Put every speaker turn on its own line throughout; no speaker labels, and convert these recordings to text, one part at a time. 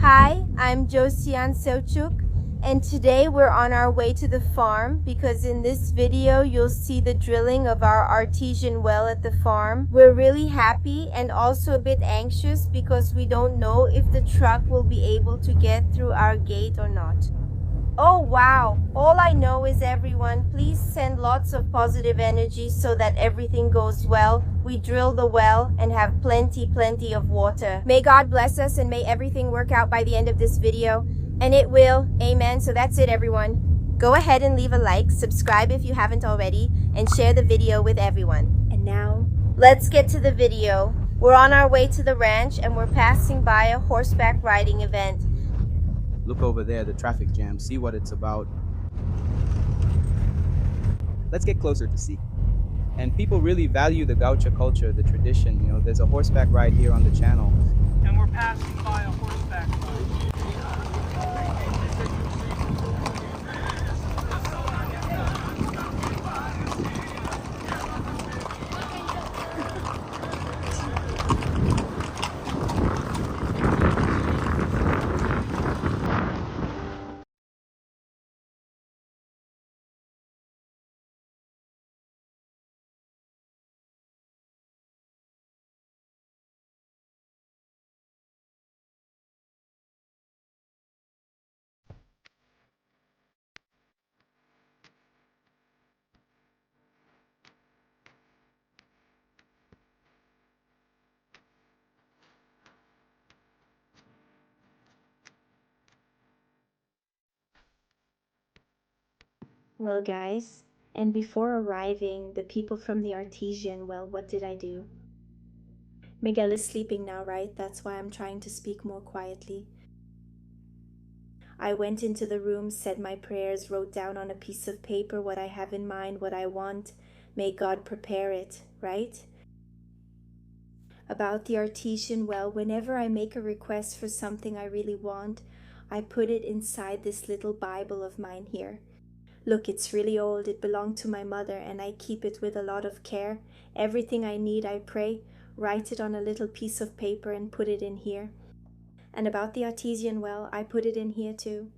Hi, I'm Josian Selchuk, and today we're on our way to the farm because in this video you'll see the drilling of our artesian well at the farm. We're really happy and also a bit anxious because we don't know if the truck will be able to get through our gate or not. Oh wow, all I know is everyone, please send lots of positive energy so that everything goes well. We drill the well and have plenty of water. May God bless us and may everything work out by the end of this video. And it will, amen. So that's it everyone. Go ahead and leave a like, subscribe if you haven't already, and share the video with everyone. And now, let's get to the video. We're on our way to the ranch and we're passing by a horseback riding event.
Look over there, the traffic jam. See what it's about. Let's get closer to see. And people really value the gaucho culture, the tradition. You know, there's a horseback ride here on the channel.
And we're passing by a horseback ride.
Well, guys, and before arriving, the people from the artesian, well, what did I do? Miguel is sleeping now, right? That's why I'm trying to speak more quietly. I went into the room, said my prayers, wrote down on a piece of paper what I have in mind, what I want. May God prepare it, right? About the artesian well, whenever I make a request for something I really want, I put it inside this little Bible of mine here. Look, it's really old. It belonged to my mother and I keep it with a lot of care. Everything I need, I pray, write it on a little piece of paper and put it in here. And about the artesian well, I put it in here too.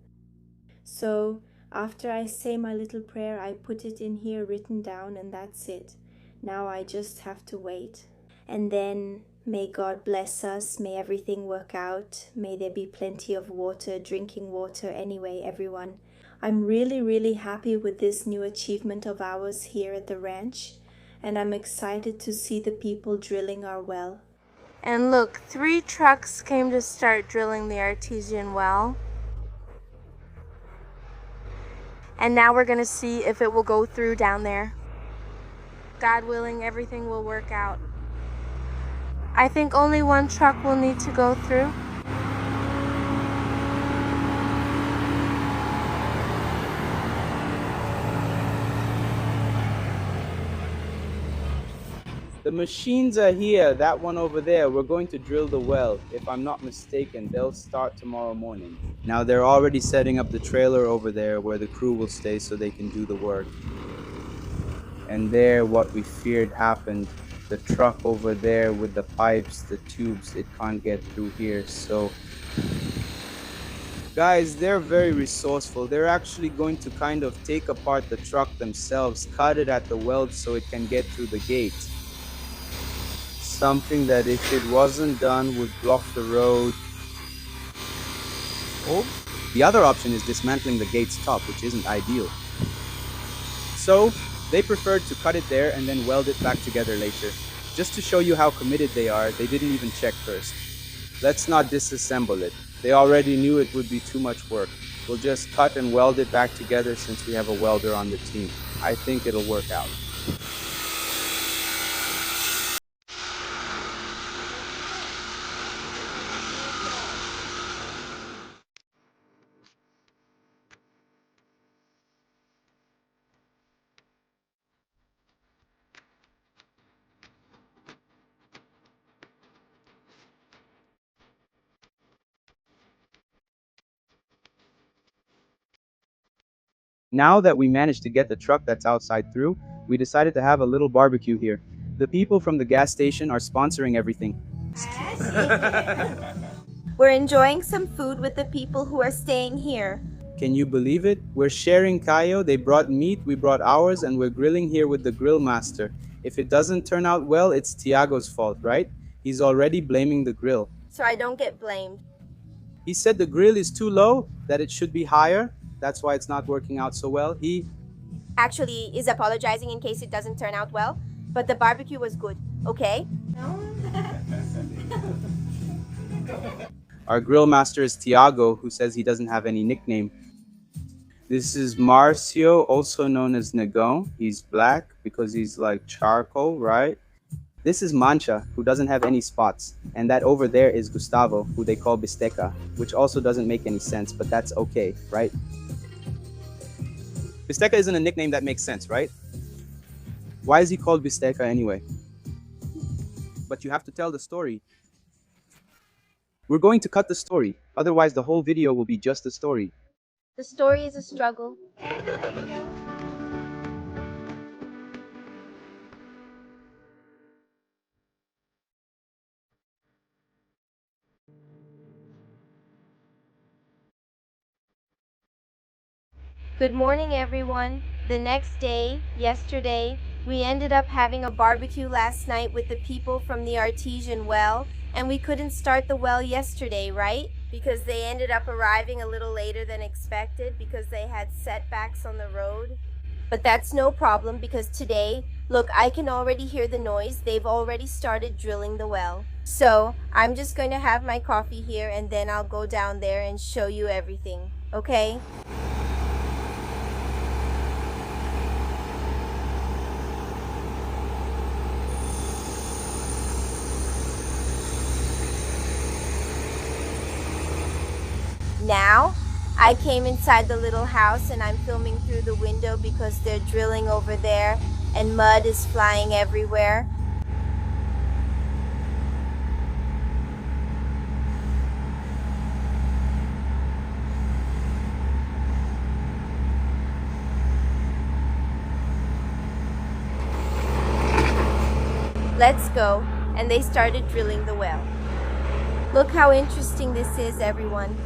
So after I say my little prayer, I put it in here written down and that's it. Now I just have to wait. And then may God bless us, may everything work out, may there be plenty of water, drinking water anyway, everyone. I'm really happy with this new achievement of ours here at the ranch, and I'm excited to see the people drilling our well.
And look, 3 trucks came to start drilling the artesian well. And now we're gonna see if it will go through down there. God willing, everything will work out. I think only 1 truck will need to go through.
The machines are here, that one over there. We're going to drill the well. If I'm not mistaken, they'll start tomorrow morning. Now they're already setting up the trailer over there where the crew will stay so they can do the work. And there, what we feared happened. The truck over there with the pipes, the tubes, it can't get through here. So guys, they're very resourceful. They're actually going to kind of take apart the truck themselves, cut it at the weld so it can get through the gate. Something that if it wasn't done would block the road. Or the other option is dismantling the gate's top, which isn't ideal. So they preferred to cut it there and then weld it back together later. Just to show you how committed they are, they didn't even check first. Let's not disassemble it. They already knew it would be too much work. We'll just cut and weld it back together since we have a welder on the team. I think it'll work out. Now that we managed to get the truck that's outside through, we decided to have a little barbecue here. The people from the gas station are sponsoring everything.
We're enjoying some food with the people who are staying here.
Can you believe it? We're sharing kayo, they brought meat, we brought ours, and we're grilling here with the grill master. If it doesn't turn out well, it's Tiago's fault, right? He's already blaming the grill.
So I don't get blamed.
He said the grill is too low, that it should be higher. That's why it's not working out so well. He
Actually is apologizing in case it doesn't turn out well, but the barbecue was good, okay?
Our grill master is Tiago, who says he doesn't have any nickname. This is Marcio, also known as Negón. He's black because he's like charcoal, right? This is Mancha, who doesn't have any spots. And that over there is Gustavo, who they call Bisteca, which also doesn't make any sense, but that's okay, right? Bisteca isn't a nickname that makes sense, right? Why is he called Bisteca anyway? But you have to tell the story. We're going to cut the story, otherwise the whole video will be just a story.
The story is a struggle. Good morning, everyone. The next day, yesterday, we ended up having a barbecue last night with the people from the artesian well, and we couldn't start the well yesterday, right? Because they ended up arriving a little later than expected because they had setbacks on the road. But that's no problem because today, look, I can already hear the noise. They've already started drilling the well. So I'm just going to have my coffee here and then I'll go down there and show you everything, okay? Now, I came inside the little house and I'm filming through the window because they're drilling over there and mud is flying everywhere. Let's go. And they started drilling the well. Look how interesting this is, everyone.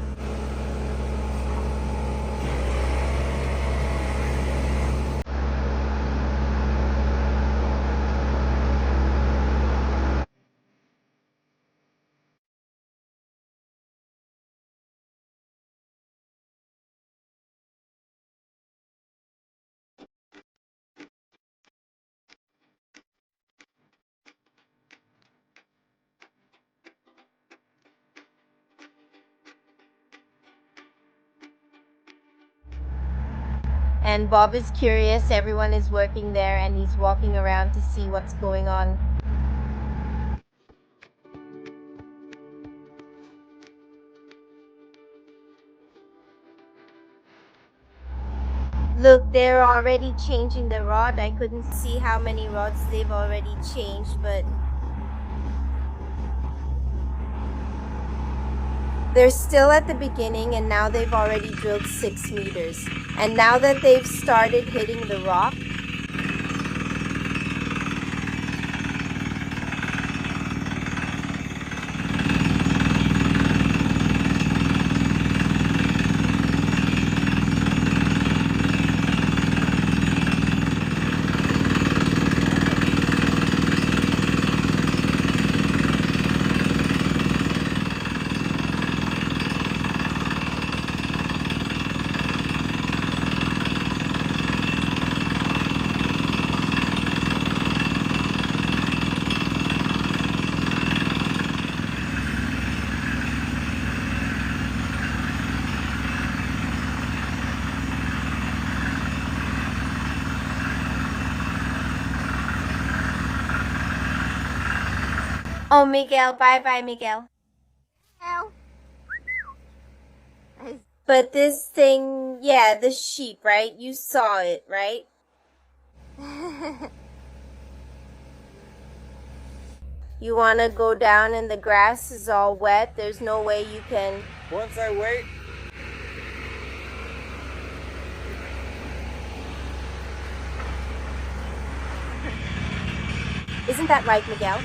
And Bob is curious, everyone is working there and he's walking around to see what's going on. Look, they're already changing the rod. I couldn't see how many rods they've already changed, but they're still at the beginning and now they've already drilled 6 meters. And now that they've started hitting the rock, oh, Miguel, bye-bye, Miguel. But this thing, yeah, the sheep, right? You saw it, right? You want to go down and the grass is all wet. There's no way you can...
Once I wait,
Isn't that right, Miguel?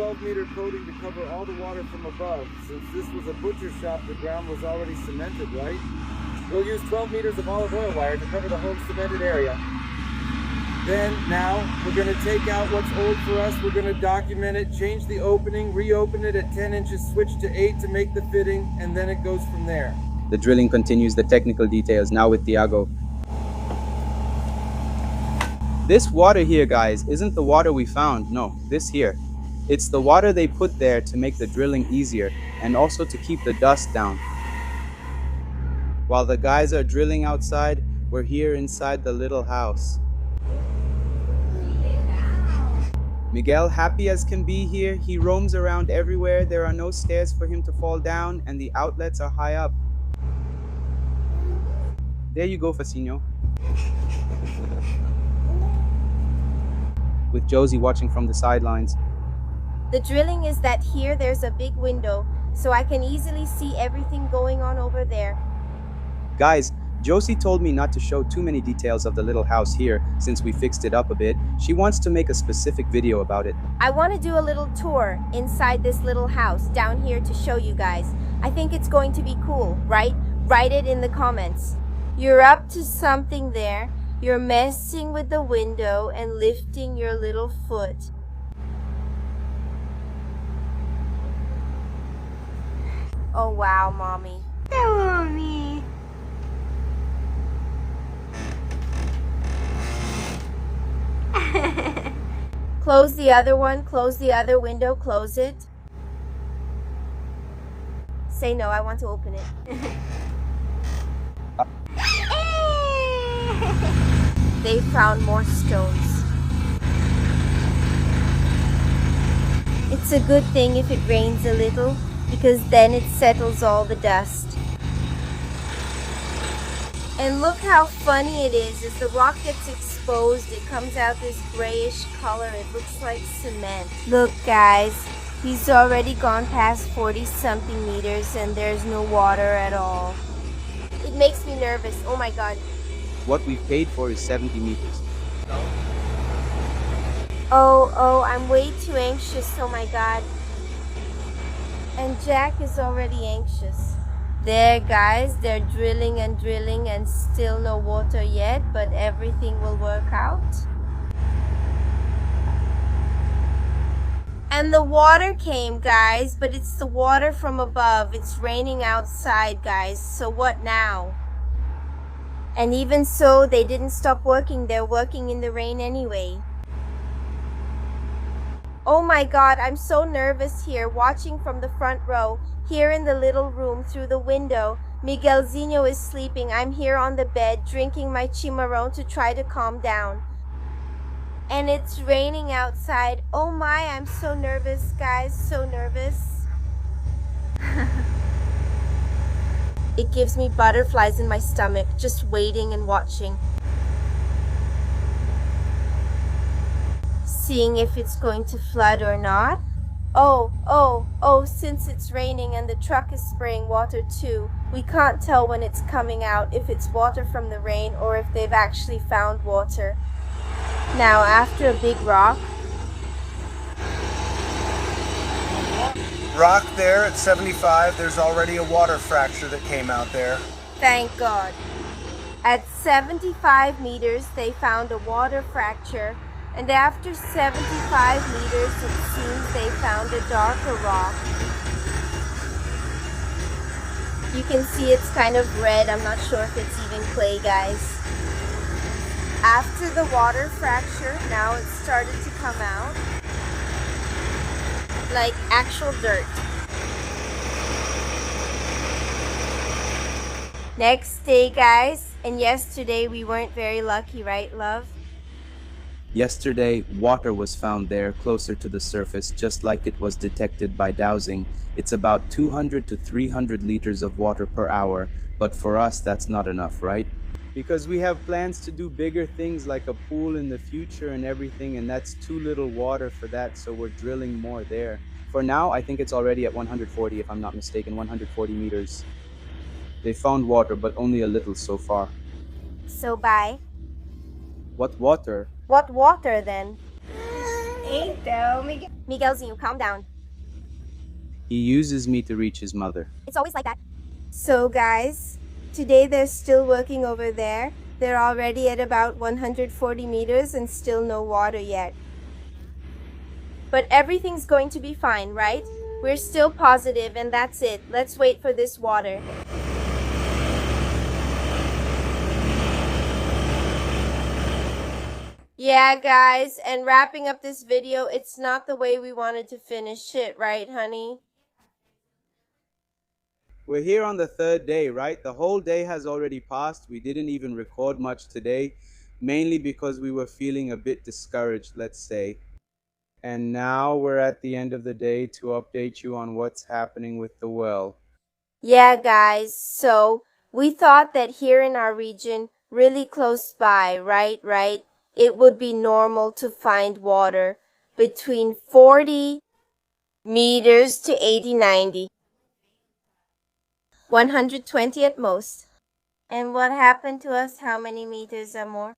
12-meter coating to cover all the water from above. Since this was a butcher shop, the ground was already cemented, right? We'll use 12 meters of olive oil wire to cover the whole cemented area. Then, now, we're going to take out what's old for us, we're going to document it, change the opening, reopen it at 10 inches, switch to 8 to make the fitting, and then it goes from there.
The drilling continues, the technical details now with Tiago. This water here, guys, isn't the water we found. No, this here. It's the water they put there to make the drilling easier and also to keep the dust down. While the guys are drilling outside, we're here inside the little house. Miguel, happy as can be here, he roams around everywhere. There are no stairs for him to fall down and the outlets are high up. There you go, Facino. With Josie watching from the sidelines.
The drilling is that here there's a big window, so I can easily see everything going on over there.
Guys, Josie told me not to show too many details of the little house here since we fixed it up a bit. She wants to make a specific video about it.
I want to do a little tour inside this little house down here to show you guys. I think it's going to be cool, right? Write it in the comments. You're up to something there. You're messing with the window and lifting your little foot. Oh wow, Mommy. Mommy. Close the other one, close the other window, close it. Say no, I want to open it. They found more stones. It's a good thing if it rains a little, because then it settles all the dust. And look how funny it is. As the rock gets exposed, it comes out this grayish color. It looks like cement. Look, guys, he's already gone past 40-something meters and there's no water at all. It makes me nervous. Oh my god.
What we've paid for is 70 meters.
Oh, I'm way too anxious. Oh my god. And Jack is already anxious. There, guys, they're drilling and drilling and still no water yet, but everything will work out. And the water came, guys, but it's the water from above. It's raining outside, guys, so what now? And even so, they didn't stop working. They're working in the rain anyway. Oh my god, I'm so nervous here, watching from the front row. Here in the little room through the window, Miguelzinho is sleeping. I'm here on the bed, drinking my chimarrón to try to calm down. And it's raining outside. Oh my, I'm so nervous, guys, so nervous. It gives me butterflies in my stomach, just waiting and watching. Seeing if it's going to flood or not. Oh, since it's raining and the truck is spraying water too, we can't tell when it's coming out, if it's water from the rain or if they've actually found water. Now, after a big rock
there at 75, there's already a water fracture that came out there.
Thank God. At 75 meters, they found a water fracture, and after 75 meters, it seems they found a darker rock. You can see it's kind of red. I'm not sure if it's even clay, guys. After the water fracture, now it started to come out like actual dirt. Next day, guys, and yesterday we weren't very lucky, right, love?
Yesterday, water was found there closer to the surface, just like it was detected by dowsing. It's about 200 to 300 liters of water per hour, but for us that's not enough, right? Because we have plans to do bigger things like a pool in the future and everything, and that's too little water for that, so we're drilling more there. For now, I think it's already at 140, if I'm not mistaken, 140 meters. They found water, but only a little so far.
So bye.
What water?
What water then? Eito, Miguel. Miguelzinho, calm down.
He uses me to reach his mother.
It's always like that. So guys, today they're still working over there. They're already at about 140 meters and still no water yet. But everything's going to be fine, right? We're still positive and that's it. Let's wait for this water. Yeah, guys, and wrapping up this video, it's not the way we wanted to finish it, right, honey?
We're here on the third day, right? The whole day has already passed. We didn't even record much today, mainly because we were feeling a bit discouraged, let's say. And now we're at the end of the day to update you on what's happening with the well.
Yeah, guys, so we thought that here in our region, really close by, right, it would be normal to find water between 40 meters to 80, 90. 120 at most. And what happened to us? How many meters or more?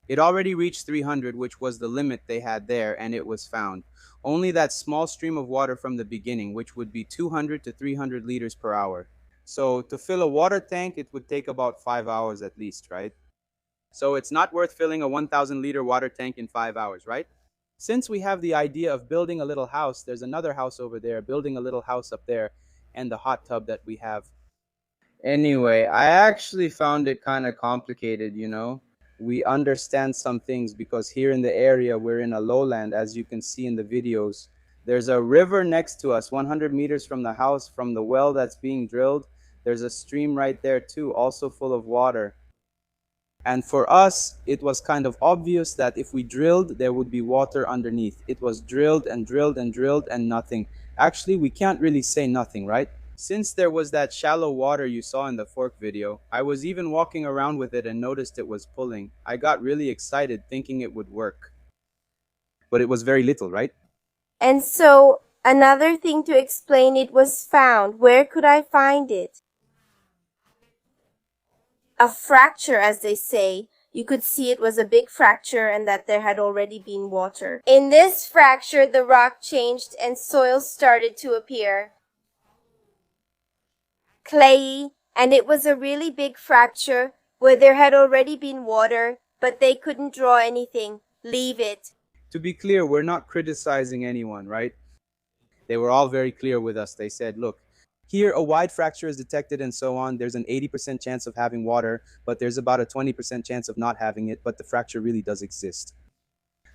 It already reached 300, which was the limit they had there, and it was found. Only that small stream of water from the beginning, which would be 200 to 300 liters per hour. So to fill a water tank, it would take about 5 hours at least, right? So it's not worth filling a 1,000 liter water tank in 5 hours, right? Since we have the idea of building a little house, there's another house over there, building a little house up there, and the hot tub that we have. Anyway, I actually found it kind of complicated, you know? We understand some things because here in the area, we're in a lowland, as you can see in the videos. There's a river next to us, 100 meters from the house, from the well that's being drilled. There's a stream right there too, also full of water. And for us, it was kind of obvious that if we drilled, there would be water underneath. It was drilled and drilled and drilled and nothing. Actually, we can't really say nothing, right? Since there was that shallow water you saw in the fork video, I was even walking around with it and noticed it was pulling. I got really excited thinking it would work. But it was very little, right?
And so, another thing to explain, it was found. Where could I find it? A fracture, as they say. You could see it was a big fracture and that there had already been water. In this fracture, the rock changed and soil started to appear. Clayey, and it was a really big fracture where there had already been water, but they couldn't draw anything. Leave it.
To be clear, we're not criticizing anyone, right? They were all very clear with us. They said, look, here a wide fracture is detected and so on. There's an 80% chance of having water, but there's about a 20% chance of not having it, but the fracture really does exist.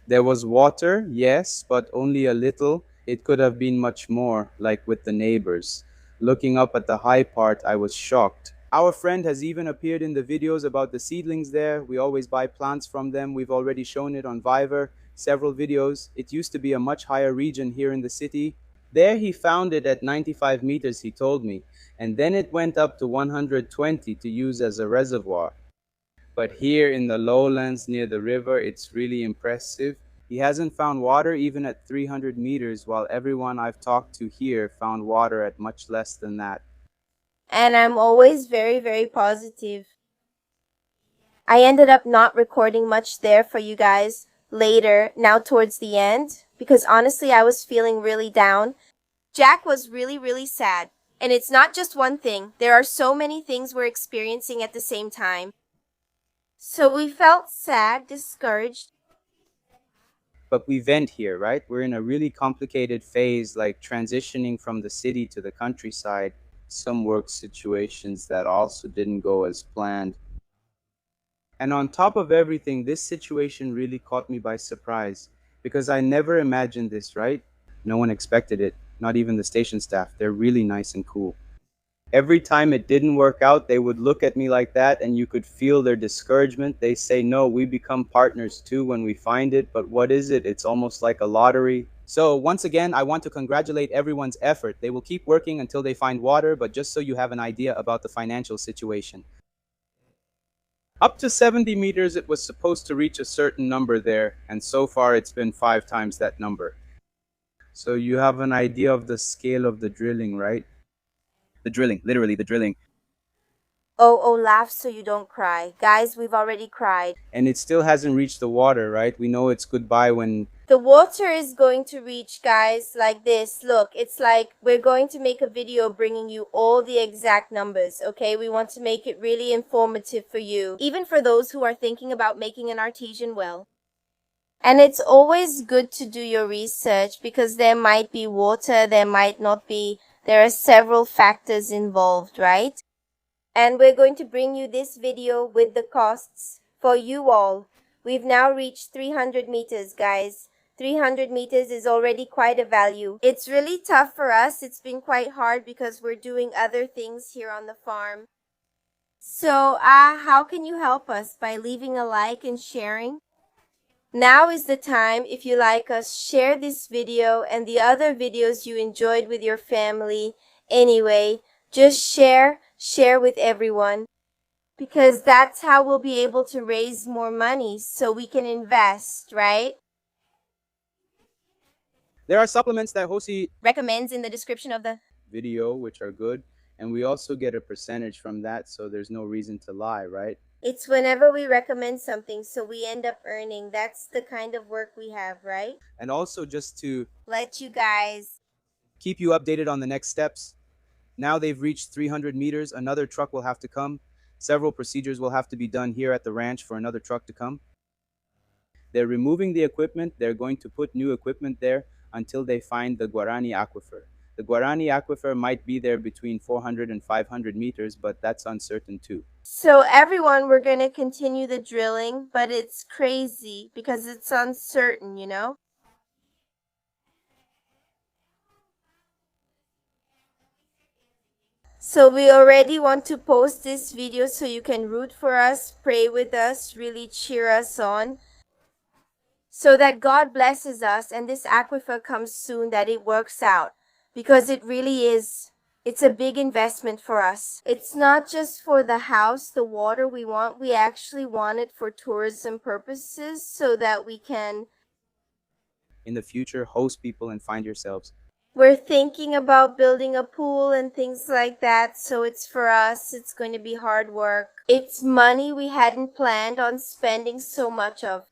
There was water, yes, but only a little. It could have been much more, like with the neighbors. Looking up at the high part, I was shocked. Our friend has even appeared in the videos about the seedlings there. We always buy plants from them. We've already shown it on Viver, several videos. It used to be a much higher region here in the city. There he found it at 95 meters, he told me, and then it went up to 120 to use as a reservoir. But here in the lowlands near the river, it's really impressive. He hasn't found water even at 300 meters, while everyone I've talked to here found water at much less than that.
And I'm always very, very positive. I ended up not recording much there for you guys later, now towards the end, because honestly I was feeling really down. Jack was really, really sad. And it's not just one thing. There are so many things we're experiencing at the same time. So we felt sad, discouraged.
But we vent here, right? We're in a really complicated phase, like transitioning from the city to the countryside. Some work situations that also didn't go as planned. And on top of everything, this situation really caught me by surprise because I never imagined this, right? No one expected it, not even the station staff. They're really nice and cool. Every time it didn't work out, they would look at me like that and you could feel their discouragement. They say, no, we become partners too when we find it. But what is it? It's almost like a lottery. So once again, I want to congratulate everyone's effort. They will keep working until they find water, but just so you have an idea about the financial situation. Up to 70 meters, it was supposed to reach a certain number there, and so far it's been 5 times that number. So you have an idea of the scale of the drilling, right? The drilling, literally the drilling.
Oh, laugh so you don't cry. Guys, we've already cried.
And it still hasn't reached the water, right? We know it's goodbye when
The water is going to reach, guys, like this. Look, it's like we're going to make a video bringing you all the exact numbers, okay? We want to make it really informative for you, even for those who are thinking about making an artesian well. And it's always good to do your research because there might be water, there might not be. There are several factors involved, right? And we're going to bring you this video with the costs for you all. We've now reached 300 meters, guys. 300 meters is already quite a value. It's really tough for us. It's been quite hard because we're doing other things here on the farm. So, how can you help us? By leaving a like and sharing? Now is the time. If you like us, share this video and the other videos you enjoyed with your family. Anyway, just share with everyone. Because that's how we'll be able to raise more money so we can invest, right?
there are supplements that Josie
Recommends in the description of the
video, which are good, and we also get a percentage from that, so there's no reason to lie, right?
It's whenever we recommend something, so we end up earning. That's the kind of work we have, right?
And also just to
Let you guys.
keep you updated on the next steps. Now they've reached 300 meters, another truck will have to come. Several procedures will have to be done here at the ranch for another truck to come. They're removing the equipment. They're going to put new equipment there until they find the Guarani Aquifer. The Guarani Aquifer might be there between 400 and 500 meters, but that's uncertain too.
So everyone, we're going to continue the drilling, but it's crazy because it's uncertain, you know? So we already want to post this video so you can root for us, pray with us, really cheer us on, so that God blesses us and this aquifer comes soon, that it works out, because it really is. It's a big investment for us. It's not just for the house, the water we want. We actually want it for tourism purposes so that we can.
In the future, host people and find yourselves.
We're thinking about building a pool and things like that, so it's for us. It's going to be hard work. It's money we hadn't planned on spending so much of.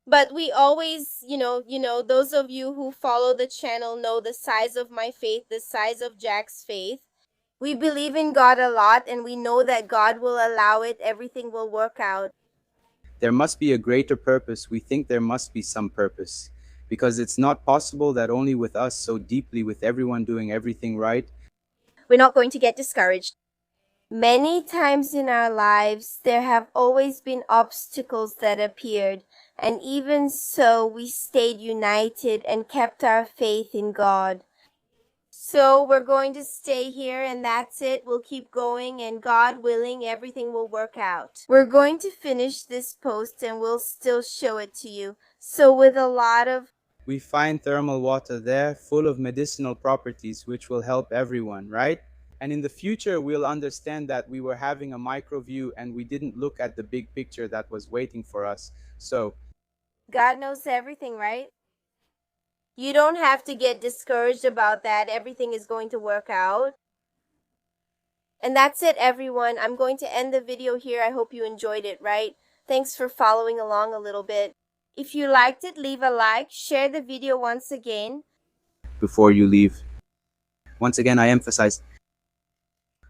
But we always, you know, those of you who follow the channel know the size of my faith, the size of Jack's faith. We believe in God a lot and we know that God will allow it. Everything will work out.
There must be a greater purpose. We think there must be some purpose. Because it's not possible that only with us so deeply, with everyone doing everything right,
we're not going to get discouraged. Many times in our lives, there have always been obstacles that appeared, and even so, we stayed united and kept our faith in God. So we're going to stay here, and that's it. We'll keep going, and God willing, everything will work out. We're going to finish this post, and we'll still show it to you. So with a lot of
we find thermal water there full of medicinal properties which will help everyone, right? And in the future, we'll understand that we were having a micro view and we didn't look at the big picture that was waiting for us. So,
God knows everything, right? You don't have to get discouraged about that. Everything is going to work out. And that's it, everyone. I'm going to end the video here. I hope you enjoyed it, right? Thanks for following along a little bit. If you liked it, leave a like, share the video once again.
before you leave, once again, I emphasize,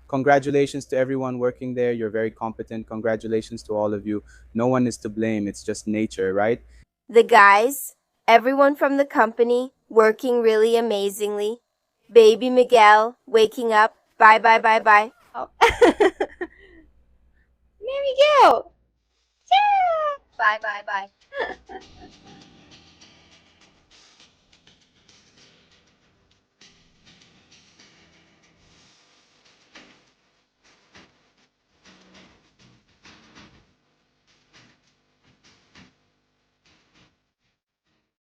congratulations to everyone working there. You're very competent. Congratulations to all of you. No one is to blame. It's just nature, right?
The guys, everyone from the company, working really amazingly. Baby Miguel, waking up. Bye, bye, bye, bye. Oh. There we go. Yeah. Bye, bye, bye.